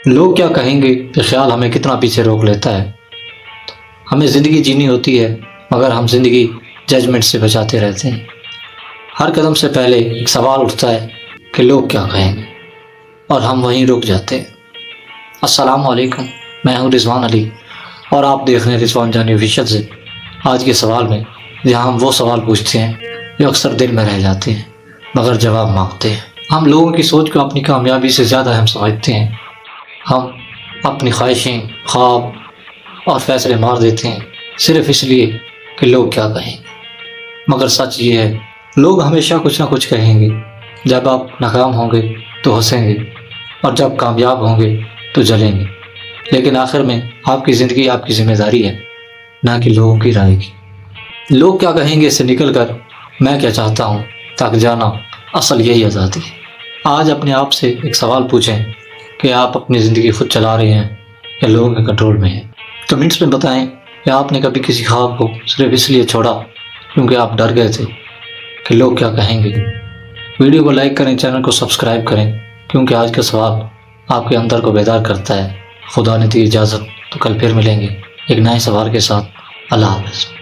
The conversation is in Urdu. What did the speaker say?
لوگ کیا کہیں گے کہ خیال ہمیں کتنا پیچھے روک لیتا ہے۔ ہمیں زندگی جینی ہوتی ہے مگر ہم زندگی ججمنٹ سے بچاتے رہتے ہیں۔ ہر قدم سے پہلے ایک سوال اٹھتا ہے کہ لوگ کیا کہیں گے، اور ہم وہیں رک جاتے ہیں۔ السلام علیکم، میں ہوں رضوان علی اور آپ دیکھ رہے ہیں رضوان جانی آفیشیل سے۔ آج کے سوال میں جہاں ہم وہ سوال پوچھتے ہیں جو اکثر دل میں رہ جاتے ہیں مگر جواب مانگتے ہیں۔ ہم لوگوں کی سوچ کو اپنی کامیابی سے زیادہ اہم سمجھتے ہیں۔ ہم اپنی خواہشیں، خواب اور فیصلے مار دیتے ہیں صرف اس لیے کہ لوگ کیا کہیں گے۔ مگر سچ یہ ہے، لوگ ہمیشہ کچھ نہ کچھ کہیں گے۔ جب آپ ناکام ہوں گے تو ہنسیں گے اور جب کامیاب ہوں گے تو جلیں گے، لیکن آخر میں آپ کی زندگی آپ کی ذمہ داری ہے، نہ کہ لوگوں کی رائے کی۔ لوگ کیا کہیں گے سے نکل کر میں کیا چاہتا ہوں تک جانا اصل یہی آزادی ہے۔ آج اپنے آپ سے ایک سوال پوچھیں کہ آپ اپنی زندگی خود چلا رہے ہیں یا لوگوں کے کنٹرول میں ہیں۔ کمنٹس میں بتائیں کہ آپ نے کبھی کسی خواب کو صرف اس لیے چھوڑا کیونکہ آپ ڈر گئے تھے کہ لوگ کیا کہیں گے۔ ویڈیو کو لائک کریں، چینل کو سبسکرائب کریں، کیونکہ آج کا سوال آپ کے اندر کو بیدار کرتا ہے۔ خدا نے دی اجازت تو کل پھر ملیں گے ایک نئے سوال کے ساتھ۔ اللہ حافظ۔